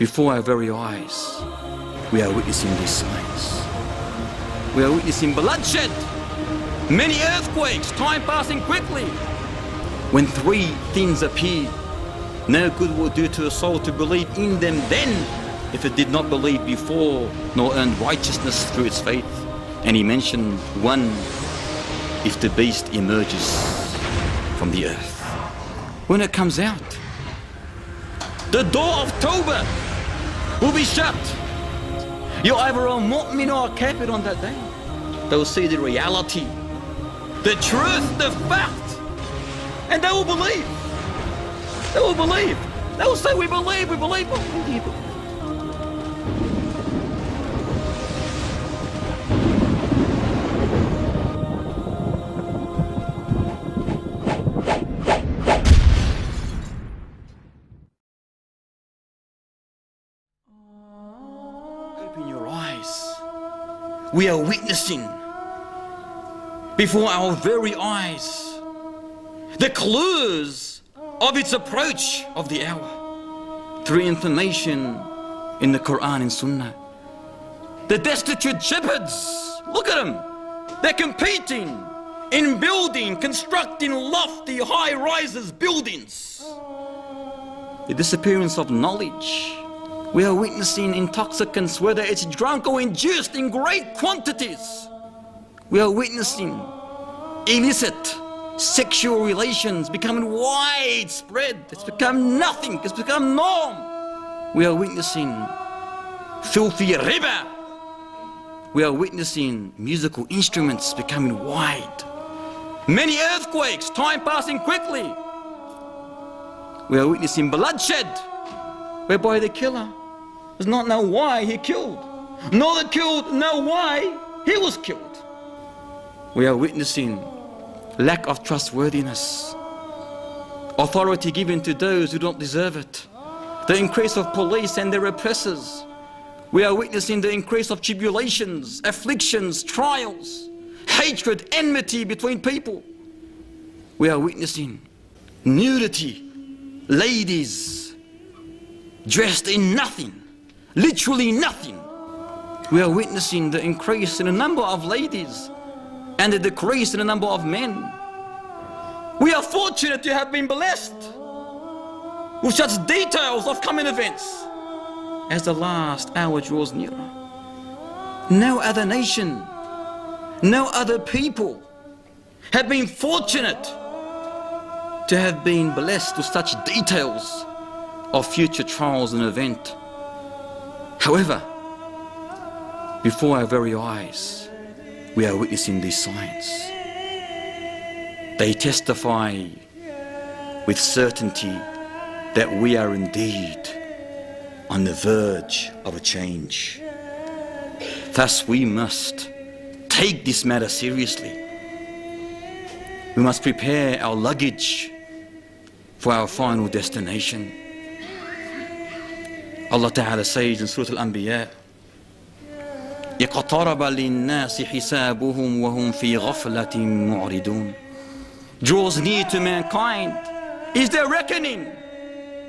Before our very eyes, we are witnessing these signs. We are witnessing bloodshed, many earthquakes, time passing quickly. When three things appear, no good will do to a soul to believe in them then, if it did not believe before, nor earn righteousness through its faith. And he mentioned one, if the beast emerges from the earth. When it comes out, the door of Tawbah will be shut. You're either a mu'min or a kafir on that day. They will see the reality, the truth, the fact, and they will believe. They will believe. They will say, we believe, we believe. What do you believe? Open your eyes. We are witnessing before our very eyes the clues of its approach of the hour through information in the Quran and Sunnah. The destitute shepherds, look at them. They're competing in building, constructing lofty high-rises buildings. The disappearance of knowledge. We are witnessing intoxicants, whether it's drunk or induced in great quantities. We are witnessing illicit sexual relations becoming widespread. It's become nothing, it's become norm. We are witnessing filthy riba. We are witnessing musical instruments becoming wide. Many earthquakes, time passing quickly. We are witnessing bloodshed, whereby the killer does not know why he killed, nor the killed know why he was killed. We are witnessing lack of trustworthiness, authority given to those who don't deserve it, the increase of police and their oppressors. We are witnessing the increase of tribulations, afflictions, trials, hatred, enmity between people. We are witnessing nudity, ladies dressed in nothing, literally nothing. We are witnessing the increase in the number of ladies and the decrease in the number of men. We are fortunate to have been blessed with such details of coming events as the last hour draws nearer. No other nation, no other people have been fortunate to have been blessed with such details of future trials and event. However, before our very eyes, we are witnessing these signs. They testify with certainty that we are indeed on the verge of a change. Thus, we must take this matter seriously. We must prepare our luggage for our final destination. Allah Ta'ala says in Surah Al-Anbiya, اقترب للناس حسابهم وهم في غفلة معرضون. Draws near to mankind is their reckoning,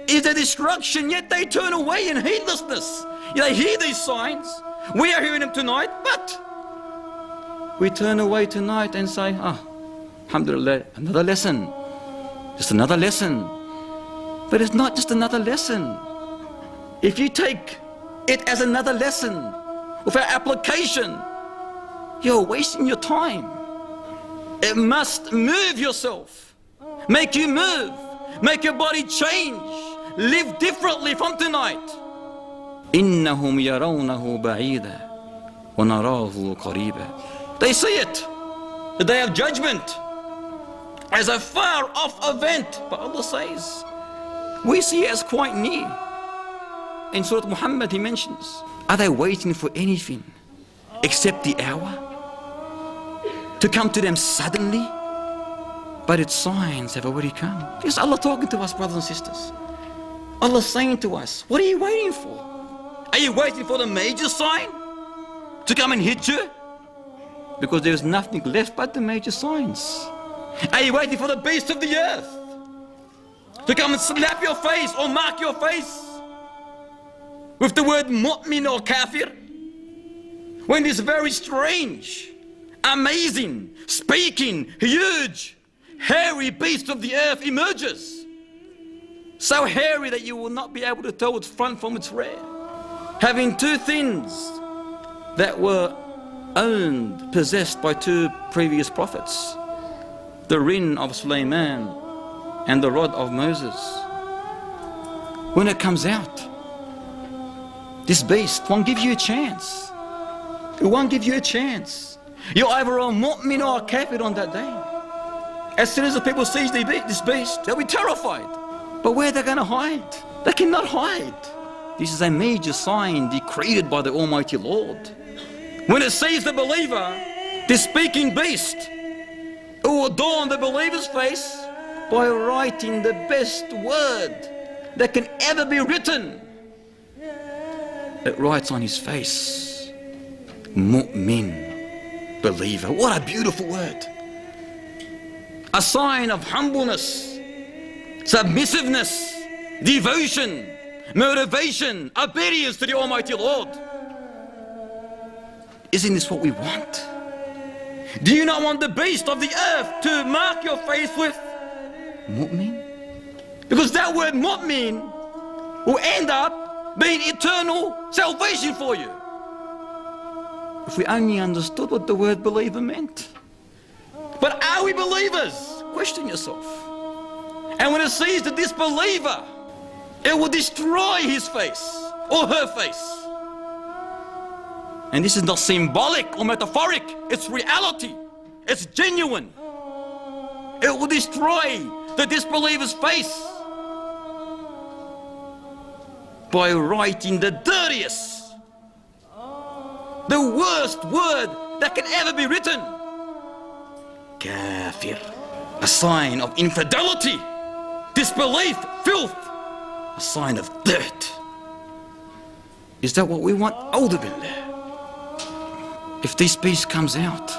is their destruction, yet they turn away in heedlessness. They hear these signs, we are hearing them tonight, but we turn away tonight and say, alhamdulillah, another lesson, just another lesson. But it's not just another lesson. If you take it as another lesson without application, you're wasting your time. It must move yourself, make you move, make your body change, live differently from tonight. إنهم يرونه بعيدا ونراه قريبا. They see it, the day of judgment, as a far off event. But Allah says, we see it as quite near. In Surah Muhammad he mentions, are they waiting for anything except the hour to come to them suddenly? But its signs have already come. It's Allah talking to us, brothers and sisters. Allah saying to us, what are you waiting for? Are you waiting for the major sign to come and hit you? Because there is nothing left but the major signs. Are you waiting for the beast of the earth to come and slap your face or mark your face? with the word mu'min or kafir, when this very strange, amazing, speaking, huge, hairy beast of the earth emerges? So hairy that you will not be able to tell its front from its rear, having two things that were owned, possessed by two previous prophets, the rin of Sulaiman and the rod of Moses. When it comes out, this beast won't give you a chance. It won't give you a chance. You're either a mu'min or a kafir on that day. As soon as the people see this beast, they'll be terrified. But where are they going to hide? They cannot hide. This is a major sign decreed by the Almighty Lord. When it sees the believer, this speaking beast, it will adorn the believer's face by writing the best word that can ever be written. It writes on his face, mu'min, believer. What a beautiful word. A sign of humbleness, submissiveness, devotion, motivation, obedience to the Almighty Lord. Isn't this what we want? Do you not want the beast of the earth to mark your face with mu'min? Because that word mu'min will end up being eternal salvation for you. If we only understood what the word believer meant. But are we believers? Question yourself. And when it sees the disbeliever, it will destroy his face or her face. And this is not symbolic or metaphoric, it's reality, it's genuine. It will destroy the disbeliever's face by writing the dirtiest, the worst word that can ever be written. Kafir, a sign of infidelity, disbelief, filth, a sign of dirt. Is that what we want? A'udhu billah. If this beast comes out,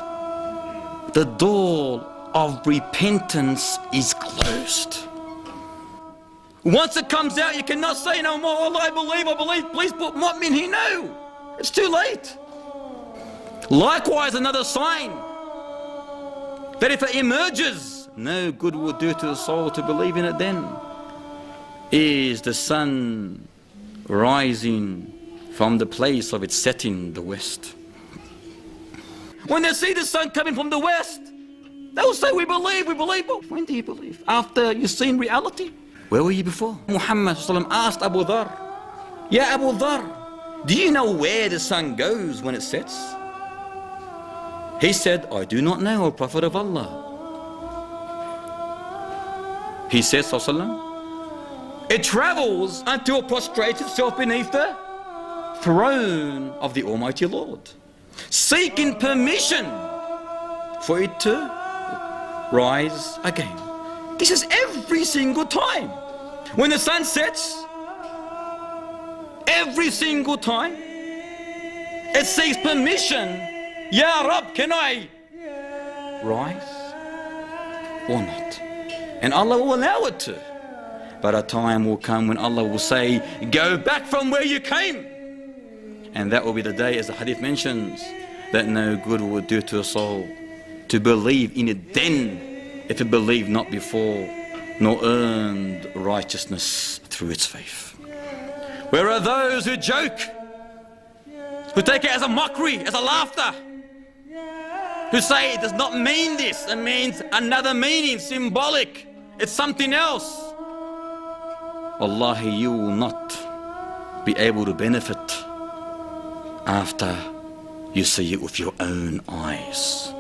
the door of repentance is closed. Once it comes out, you cannot say no more, Allah, I believe, please put mu'min here. No, it's too late. Likewise, another sign that if it emerges, no good will do to the soul to believe in it then, is the sun rising from the place of its setting, the west. When they see the sun coming from the west, they will say, we believe. But when do you believe? After you've seen reality? Where were you before? Muhammad asked Abu Dhar, Ya Abu Dhar, do you know where the sun goes when it sets? He said, I do not know, O Prophet of Allah. He said, Sallallahu, it travels until it prostrates itself beneath the throne of the Almighty Lord, seeking permission for it to rise again. This is every single time. When the sun sets, every single time, it seeks permission. Ya Rab, can I rise or not? And Allah will allow it to. But a time will come when Allah will say, go back from where you came. And that will be the day, as the hadith mentions, that no good will do to a soul to believe in it then, if it believed not before, nor earned righteousness through its faith. Where are those who joke, who take it as a mockery, as a laughter, who say it does not mean this, it means another meaning, symbolic, it's something else? Wallahi, you will not be able to benefit after you see it with your own eyes.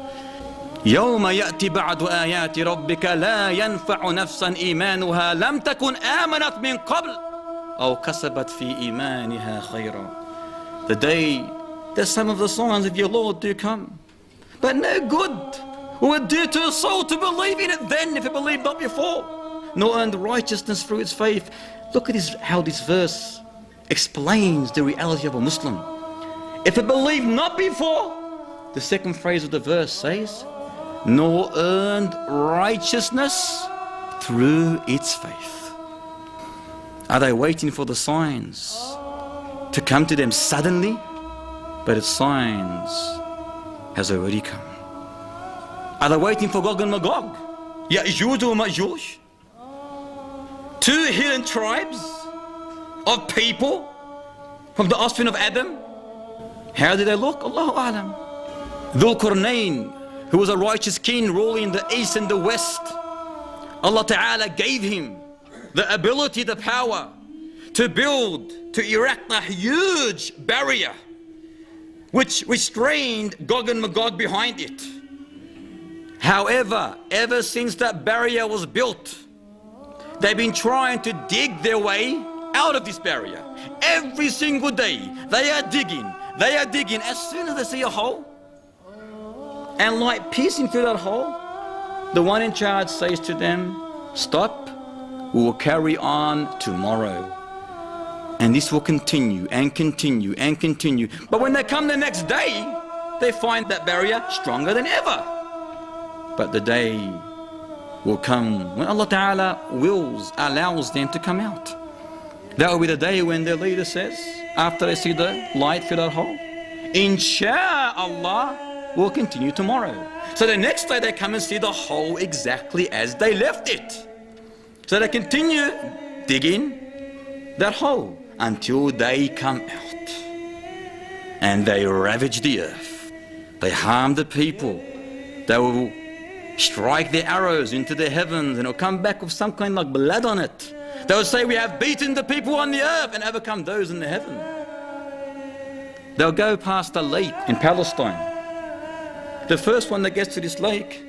يوم يأتي بعد آيات ربك لا ينفع نفسا إيمانها لم تكن آمنت من قبل أو كسبت في إيمانها خيرا. The day that some of the signs of your Lord do come, but no good will do to a soul to believe in it then if it believed not before, nor earned righteousness through its faith. Look at this, how this verse explains the reality of a Muslim. If it believed not before, the second phrase of the verse says, nor earned righteousness through its faith. Are they waiting for the signs to come to them suddenly, but its signs has already come. Are they waiting for Gog and Magog? Ya'juj or Ma'juj? Two hidden tribes of people from the offspring of Adam. How did they look? Allahu A'lam. Dhul Qarnayn, who was a righteous king ruling the east and the west, Allah Ta'ala gave him the ability, the power to build, to erect a huge barrier which restrained Gog and Magog behind it. However, ever since that barrier was built, they've been trying to dig their way out of this barrier. Every single day, they are digging. As soon as they see a hole, and light piercing through that hole, the one in charge says to them, stop, we will carry on tomorrow. And this will continue and continue and continue. But when they come the next day, they find that barrier stronger than ever. But the day will come when Allah Ta'ala allows them to come out. That will be the day when their leader says, after they see the light through that hole, Insha'Allah, we'll continue tomorrow. So the next day they come and see the hole exactly as they left it. So they continue digging that hole until they come out. And they ravage the earth. They harm the people. They will strike their arrows into the heavens and it'll come back with some kind of blood on it. They will say, we have beaten the people on the earth and overcome those in the heaven. They'll go past a lake in Palestine. The first one that gets to this lake,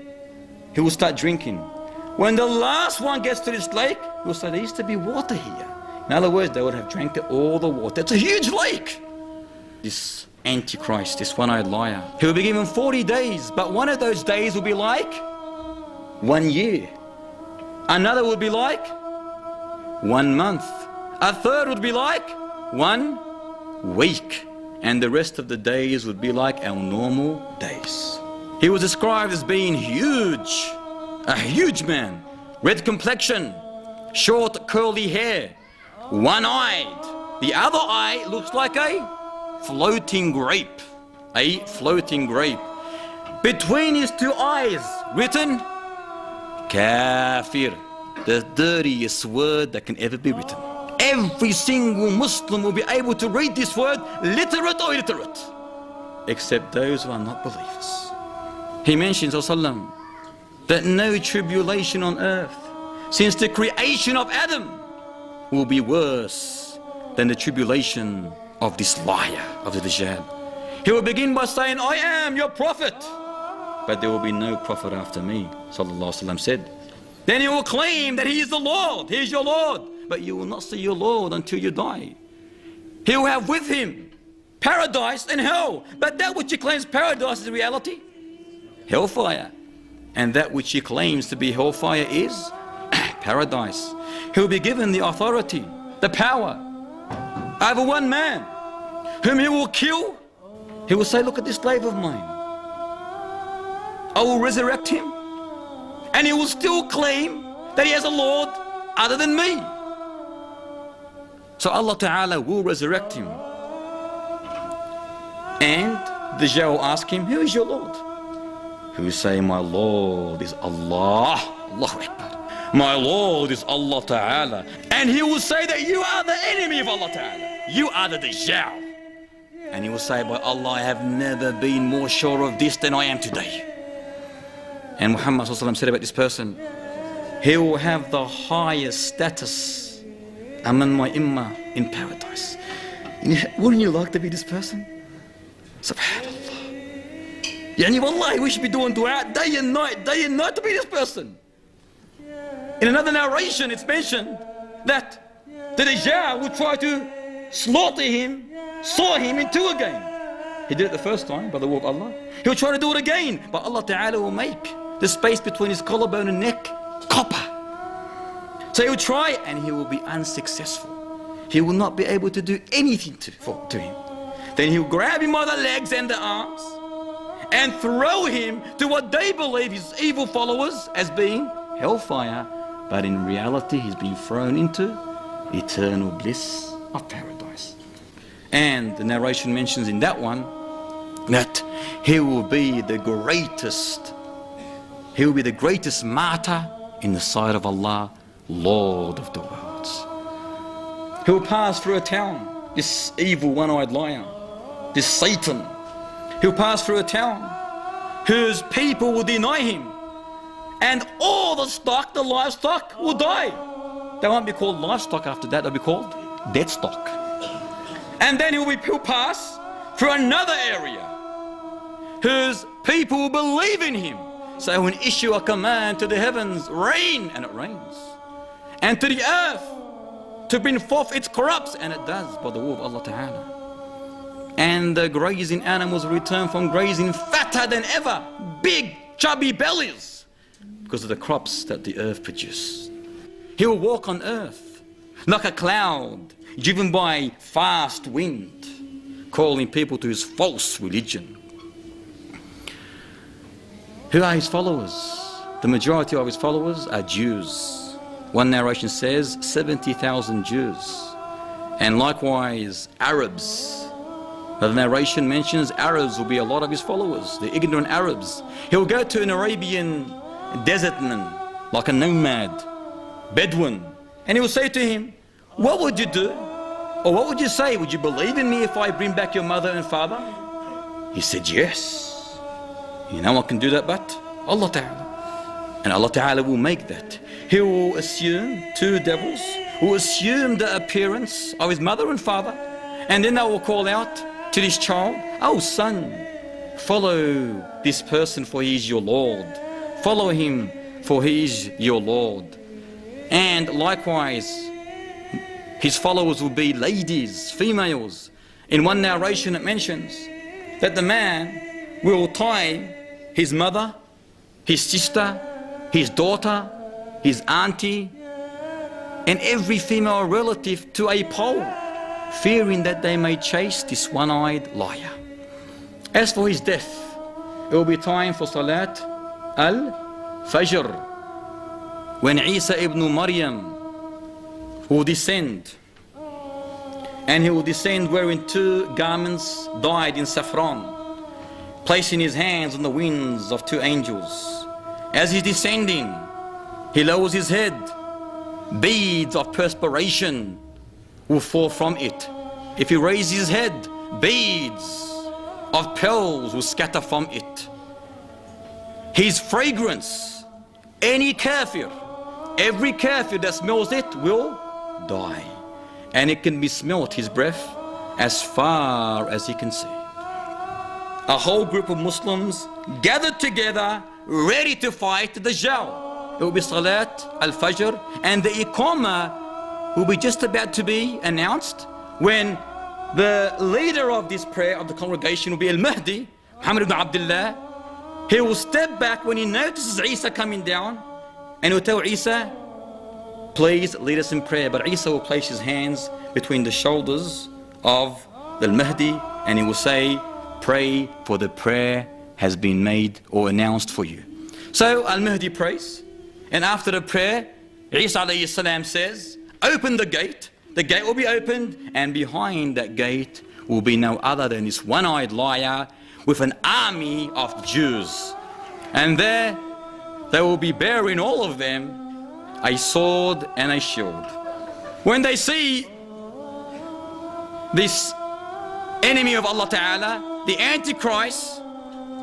he will start drinking. When the last one gets to this lake, he will say, there used to be water here. In other words, they would have drank all the water. It's a huge lake. This Antichrist, this one-eyed liar, he will be given 40 days, but one of those days will be like 1 year. Another will be like 1 month. A third would be like 1 week. And the rest of the days would be like our normal days. He was described as being huge, a huge man, red complexion, short curly hair, one-eyed. The other eye looks like a floating grape, Between his two eyes, written, Kafir, the dirtiest word that can ever be written. Every single Muslim will be able to read this word, literate or illiterate, except those who are not believers. He mentions, ﷺ, that no tribulation on earth since the creation of Adam will be worse than the tribulation of this liar, of the Dajjal. He will begin by saying, I am your prophet, but there will be no prophet after me, ﷺ said. Then he will claim that he is the Lord, he is your Lord, but you will not see your Lord until you die. He will have with him paradise and hell, but that which he claims paradise is reality, hellfire. And that which he claims to be hellfire is paradise. He will be given the authority, the power over one man whom he will kill. He will say, look at this slave of mine. I will resurrect him. And he will still claim that he has a Lord other than me. So Allah Ta'ala will resurrect him. And the Dajjal will ask him, who is your Lord? He will say, my Lord is Allah. Allahu Akbar. My Lord is Allah Ta'ala. And he will say that you are the enemy of Allah Ta'ala. You are the Dajjal. And he will say, by Allah, I have never been more sure of this than I am today. And Muhammad said about this person, he will have the highest status among my ummah in paradise. Wouldn't you like to be this person? Subhanallah. Yani wallahi, we should be doing dua day and night to be this person. In another narration, it's mentioned that the Dajjal will try to slaughter him, saw him in two again. He did it the first time by the will of Allah. He'll try to do it again, but Allah Ta'ala will make the space between his collarbone and neck copper. So he will try and he will be unsuccessful. He will not be able to do anything to him. Then he'll grab him by the legs and the arms and throw him to what they believe his evil followers as being hellfire, but in reality he's been thrown into eternal bliss of paradise. And the narration mentions in that one that he will be the greatest. He will be the greatest martyr in the sight of Allah, Lord of the worlds. He will pass through a town, this evil one-eyed liar, this Satan. He'll pass through a town whose people will deny him, and all the stock, the livestock, will die. They won't be called livestock after that, they'll be called dead stock. And then he'll pass through another area whose people will believe in him. So he will issue a command to the heavens, rain, and it rains. And to the earth, to bring forth its crops, and it does by the will of Allah Ta'ala. And the grazing animals return from grazing fatter than ever, big chubby bellies, because of the crops that the earth produces. He will walk on earth like a cloud driven by fast wind, calling people to his false religion. Who are his followers? The majority of his followers are Jews. One narration says 70,000 Jews. And likewise Arabs. The narration mentions Arabs will be a lot of his followers, the ignorant Arabs. He'll go to an Arabian desertman, like a nomad, Bedouin, and he will say to him, what would you do? Or what would you say? Would you believe in me if I bring back your mother and father? He said, yes. You know what can do that but Allah Ta'ala. And Allah Ta'ala will make that. He will assume, two devils will assume the appearance of his mother and father, and then they will call out to this child, oh son, follow this person for he is your Lord. Follow him for he is your Lord. And likewise, his followers will be ladies, females. In one narration it mentions that the man will tie his mother, his sister, his daughter, his auntie, and every female relative to a pole, fearing that they may chase this one-eyed liar. As for his death, it will be time for Salat al-Fajr, when Isa ibn Maryam will descend, and he will descend wearing two garments dyed in saffron, placing his hands on the wings of two angels. As he's descending, he lowers his head. Beads of perspiration will fall from it. If he raises his head, beads of pearls will scatter from it. His fragrance, any kafir, every kafir that smells it will die. And it can be smelt, his breath, as far as he can see. A whole group of Muslims gathered together, ready to fight the Dajjal. It will be Salat al-Fajr, and the Iqamah will be just about to be announced, when the leader of this prayer of the congregation will be Al-Mahdi, Muhammad ibn Abdullah. He will step back when he notices Isa coming down, and he will tell Isa, please lead us in prayer. But Isa will place his hands between the shoulders of the Mahdi, and he will say, pray, for the prayer has been made or announced for you. So Al-Mahdi prays, and after the prayer, Isa alayhi salam says, open the gate will be opened, and behind that gate will be no other than this one-eyed liar with an army of Jews. And there they will be bearing, all of them, a sword and a shield. When they see this enemy of Allah Ta'ala, the Antichrist,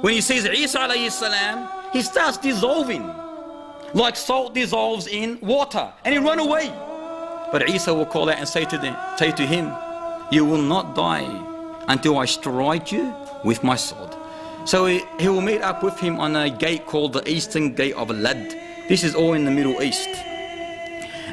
when he sees Isa alayhi salam, he starts dissolving like salt dissolves in water, and he run away. But Isa will call out and say to him, you will not die until I strike you with my sword. So he will meet up with him on a gate called the Eastern Gate of Lad. This is all in the Middle East.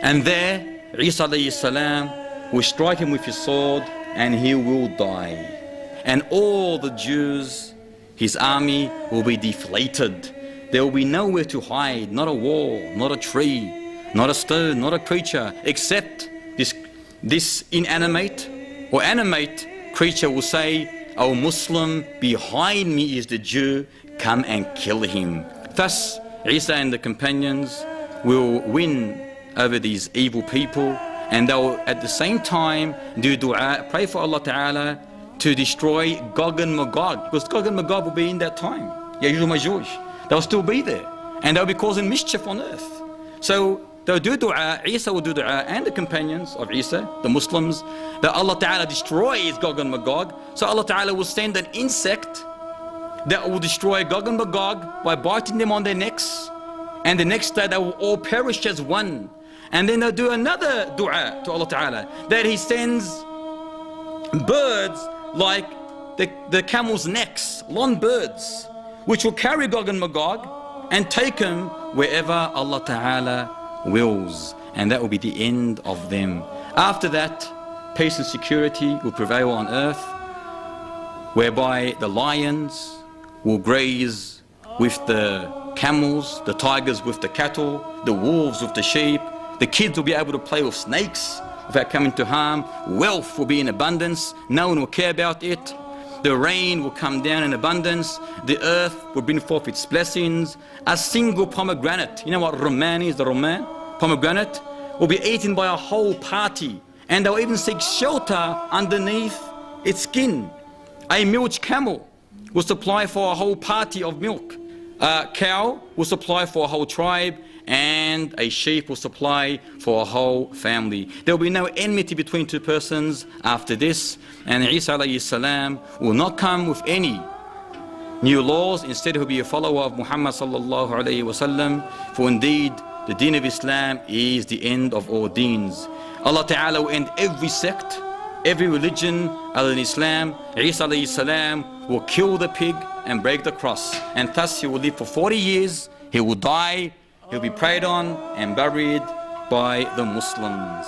And there, Isa alayhi salam will strike him with his sword, and he will die. And all the Jews, his army, will be deflated. There will be nowhere to hide, not a wall, not a tree, not a stone, not a creature, except this inanimate or animate creature will say, O Muslim, behind me is the Jew, come and kill him. Thus, Isa and the companions will win over these evil people, and they'll at the same time do dua, pray for Allah Ta'ala to destroy Gog and Magog, because Gog and Magog will be in that time. Yajuj and Majuj, they'll still be there, and they'll be causing mischief on earth. So they'll do dua, Isa will do dua, and the companions of Isa, the Muslims, that Allah Ta'ala destroys Gog and Magog. So Allah Ta'ala will send an insect that will destroy Gog and Magog by biting them on their necks, and the next day they will all perish as one. And then they'll do another dua to Allah Ta'ala, that He sends birds like the camel's necks, long birds, which will carry Gog and Magog and take them wherever Allah Ta'ala wills, and that will be the end of them. After that, peace and security will prevail on earth, whereby the lions will graze with the camels, the tigers with the cattle, the wolves with the sheep. The kids will be able to play with snakes without coming to harm. Wealth will be in abundance, no one will care about it. The rain will come down in abundance. The earth will bring forth its blessings. A single pomegranate, you know what Roman is, the Roman pomegranate, will be eaten by a whole party, and they'll even seek shelter underneath its skin. A milch camel will supply for a whole party of milk. A cow will supply for a whole tribe, and a sheep will supply for a whole family. There will be no enmity between two persons after this, and Isa alayhi salam will not come with any new laws. Instead, he will be a follower of Muhammad sallallahu alayhi wasallam, for indeed the deen of Islam is the end of all deens. Allah Ta'ala will end every sect, every religion other than Islam. Isa alayhi salam will kill the pig and break the cross, and thus he will live for 40 years, he will die, he'll be prayed on and buried by the Muslims.